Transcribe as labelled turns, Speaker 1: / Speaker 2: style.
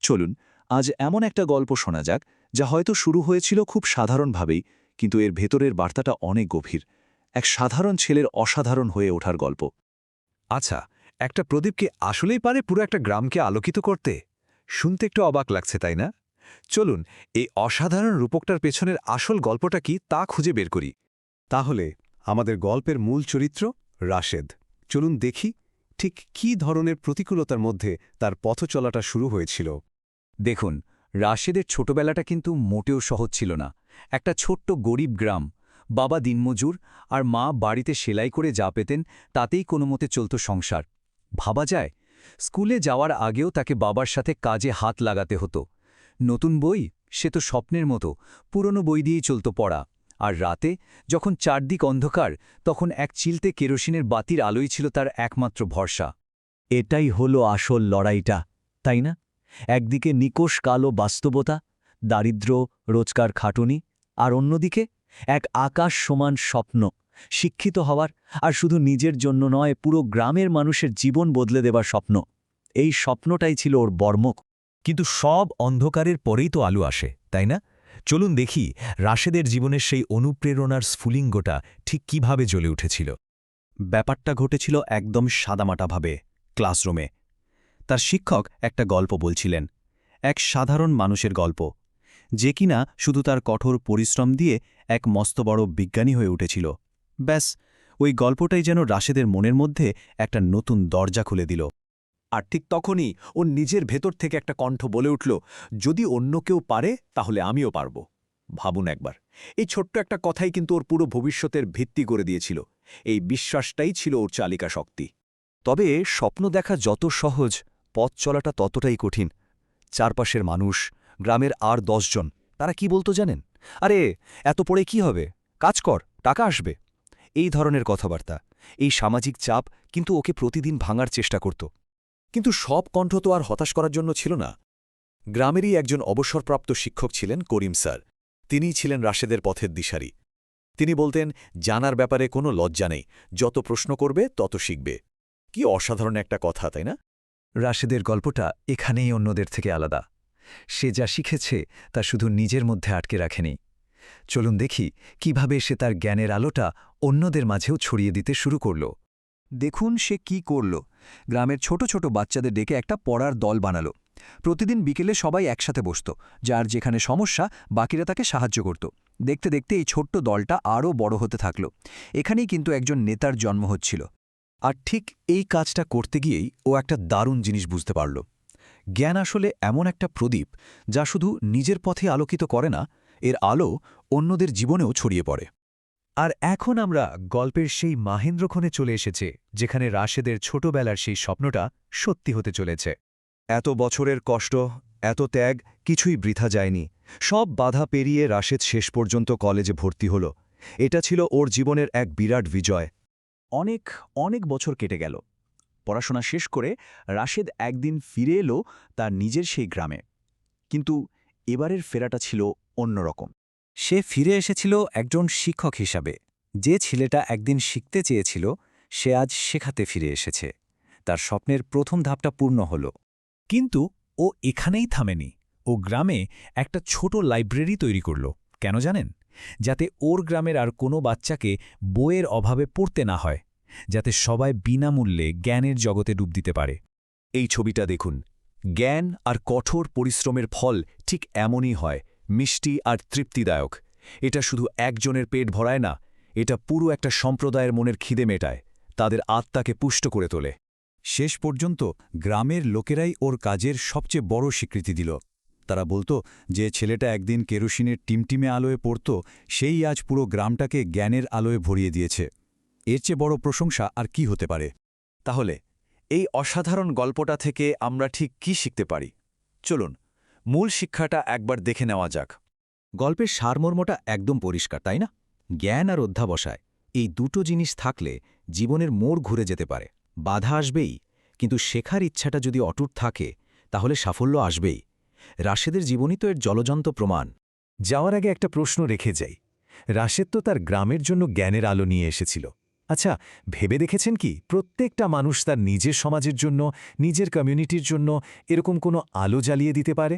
Speaker 1: চলুন আজ এমন একটা গল্প শোনা যাক যা হয়তো শুরু হয়েছিল খুব সাধারণভাবেই, কিন্তু এর ভেতরের বার্তাটা অনেক গভীর। এক সাধারণ ছেলের অসাধারণ হয়ে ওঠার গল্প।
Speaker 2: আচ্ছা, একটা প্রদীপ কি আসলেই পারে পুরো একটা গ্রামকে আলোকিত করতে? শুনতে একটু অবাক লাগছে, তাই না? চলুন এই অসাধারণ রূপকটার পেছনের আসল গল্পটা কি তা খুঁজে বের করি। তাহলে আমাদের গল্পের মূল চরিত্র রাশেদ। চলুন দেখি ঠিক কী ধরনের প্রতিকূলতার মধ্যে তার পথ চলাটা শুরু হয়েছিল।
Speaker 3: দেখুন, রাশেদের ছোটবেলাটা কিন্তু মোটেও সহজ ছিল না। একটা ছোট্ট গরিব গ্রাম, বাবা দিনমজুর আর মা বাড়িতে সেলাই করে যা পেতেন তাতেই কোনোমতে চলত সংসার। ভাবা যায়, স্কুলে যাওয়ার আগেও তাকে বাবার সাথে কাজে হাত লাগাতে হতো। নতুন বই, সে তো স্বপ্নের মতো, পুরনো বই দিয়েই চলত পড়া। আর রাতে যখন চারদিক অন্ধকার, তখন এক চিলতে কেরোসিনের বাতির আলোই ছিল তার একমাত্র ভরসা।
Speaker 4: এটাই হলো আসল লড়াইটা, তাই না? একদিকে নিকষ কালো বাস্তবতা, দারিদ্র্য, রোজকার খাটুনি, আর অন্যদিকে এক আকাশ সমান স্বপ্ন, শিক্ষিত হওয়ার, আর শুধু নিজের জন্য নয়, পুরো গ্রামের মানুষের জীবন বদলে দেবার স্বপ্ন। এই স্বপ্নটাই ছিল ওর বর্মক।
Speaker 5: কিন্তু সব অন্ধকারের পরেই তো আলো আসে, তাই না? চলুন দেখি রাশেদের জীবনের সেই অনুপ্রেরণার স্ফুলিঙ্গটা ঠিক কিভাবে জ্বলে উঠেছিল।
Speaker 4: ব্যাপারটা ঘটেছিল একদম সাদামাটাভাবে, ক্লাসরুমে। তার শিক্ষক একটা গল্প বলছিলেন, এক সাধারণ মানুষের গল্প, যে কিনা শুধু তার কঠোর পরিশ্রম দিয়ে এক মস্ত বড় বিজ্ঞানী হয়ে উঠেছিল। ব্যাস, ওই গল্পটাই যেন রাশেদের মনের মধ্যে একটা নতুন দরজা খুলে দিল।
Speaker 2: আর ঠিক তখনই ও নিজের ভেতর থেকে একটা কণ্ঠ বলে উঠল, যদি অন্য কেউ পারে তাহলে আমিও পারব। ভাবুন একবার, এই ছোট্ট একটা কথাই কিন্তু ওর পুরো ভবিষ্যতের ভিত্তি করে দিয়েছিল। এই বিশ্বাসটাই ছিল ওর চালিকা শক্তি।
Speaker 4: তবে স্বপ্ন দেখা যত সহজ, পথ চলাটা ততটাই কঠিন। চারপাশের মানুষ, গ্রামের আর 10 জন, তারা কি বলতো জানেন? আরে, এত পড়ে কি হবে, কাজ কর, টাকা আসবে। এই ধরনের কথাবার্তা, এই সামাজিক চাপ কিন্তু ওকে প্রতিদিন ভাঙার চেষ্টা করত।
Speaker 2: কিন্তু সব কণ্ঠ তো আর হতাশ করার জন্য ছিল না। গ্রামেরই একজন অবসরপ্রাপ্ত শিক্ষক ছিলেন করিম স্যার। তিনিই ছিলেন রাশেদের পথের দিশারি। তিনি বলতেন, জানার ব্যাপারে কোনো লজ্জা নেই, যত প্রশ্ন করবে তত শিখবে। কি অসাধারণ একটা কথা, তাই না?
Speaker 3: রাশেদের গল্পটা এখানেই অন্যদের থেকে আলাদা। সে যা শিখেছে তা শুধু নিজের মধ্যে আটকে রাখেনি। চলুন দেখি কিভাবে সে তার জ্ঞানের আলোটা অন্যদের মাঝেও ছড়িয়ে দিতে শুরু করল। দেখুন সে কি করল। গ্রামের ছোট ছোট বাচ্চাদের ডেকে একটা পড়ার দল বানালো। প্রতিদিন বিকেলে সবাই একসাথে বসত, যার যেখানে সমস্যা বাকিরা তাকে সাহায্য করত। দেখতে দেখতে এই ছোট্ট দলটা আরও বড় হতে থাকল। এখানেই কিন্তু একজন নেতার জন্ম হচ্ছিল।
Speaker 4: আর ঠিক এই কাজটা করতে গিয়েই ও একটা দারুণ জিনিস বুঝতে পারল। জ্ঞান আসলে এমন একটা প্রদীপ যা শুধু নিজের পথে আলোকিত করে না, এর আলো অন্যদের জীবনেও ছড়িয়ে পড়ে।
Speaker 5: আর এখন আমরা গল্পের সেই মাহেন্দ্রক্ষণে চলে এসেছে, যেখানে রাশেদের ছোটবেলার সেই স্বপ্নটা সত্যি হতে চলেছে।
Speaker 4: এত বছরের কষ্ট, এত ত্যাগ, কিছুই বৃথা যায়নি। সব বাধা পেরিয়ে রাশেদ শেষ পর্যন্ত কলেজে ভর্তি হল। এটা ছিল ওর জীবনের এক বিরাট বিজয়।
Speaker 1: অনেক অনেক বছর কেটে গেল। পড়াশোনা শেষ করে রাশেদ একদিন ফিরে এলো তার নিজের সেই গ্রামে। কিন্তু এবারের ফেরাটা ছিল অন্যরকম।
Speaker 3: সে ফিরে এসেছিল একজন শিক্ষক হিসাবে। যে ছেলেটা একদিন শিখতে চেয়েছিল, সে আজ শেখাতে ফিরে এসেছে। তার স্বপ্নের প্রথম ধাপটা পূর্ণ হল।
Speaker 5: কিন্তু ও এখানেই থামেনি। ও গ্রামে একটা ছোট লাইব্রেরি তৈরি করল। কেন জানেন? যাতে ওর গ্রামের আর কোনো বাচ্চাকে বইয়ের অভাবে পড়তে না হয়, যাতে সবাই বিনামূল্যে জ্ঞানের জগতে ডুব দিতে পারে।
Speaker 4: এই ছবিটা দেখুন। জ্ঞান আর কঠোর পরিশ্রমের ফল ঠিক এমনই হয়, মিষ্টি আর তৃপ্তিদায়ক। এটা শুধু একজনের পেট ভরায় না, এটা পুরো একটা সম্প্রদায়ের মনের খিদে মেটায়, তাদের আত্মাকে পুষ্ট করে তোলে।
Speaker 5: শেষ পর্যন্ত গ্রামের লোকেরাই ওর কাজের সবচেয়ে বড় স্বীকৃতি দিল। তারা বলতো, যে ছেলেটা একদিন কেরোসিনের টিমটিমে আলোয় পড়ত, সেই আজ পুরো গ্রামটাকে জ্ঞানের আলোয় ভরিয়ে দিয়েছে। এর চেয়ে বড় প্রশংসা আর কি হতে পারে?
Speaker 2: তাহলে এই অসাধারণ গল্পটা থেকে আমরা ঠিক কি শিখতে পারি? চলুন মূল শিক্ষাটা একবার দেখে নেওয়া যাক।
Speaker 4: গল্পের সারমর্মটা একদম পরিষ্কার, তাই না? জ্ঞান আর অধ্যাবসায়, এই দুটো জিনিস থাকলে জীবনের মোড় ঘুরে যেতে পারে। বাধা আসবেই, কিন্তু শেখার ইচ্ছাটা যদি অটুট থাকে, তাহলে সাফল্য আসবেই। রাশেদের জীবনই তো এর জ্বলজ্বন্ত প্রমাণ।
Speaker 5: যাওয়ার আগে একটা প্রশ্ন রেখে যাই। রাশেদ তো তার গ্রামের জন্য জ্ঞানের আলো নিয়ে এসেছিল,
Speaker 6: আচ্ছা, ভেবে দেখেছেন কি প্রত্যেকটা মানুষ তার নিজের সমাজের জন্য, নিজের কমিউনিটির জন্য এরকম কোনো আলো জ্বালিয়ে দিতে পারে?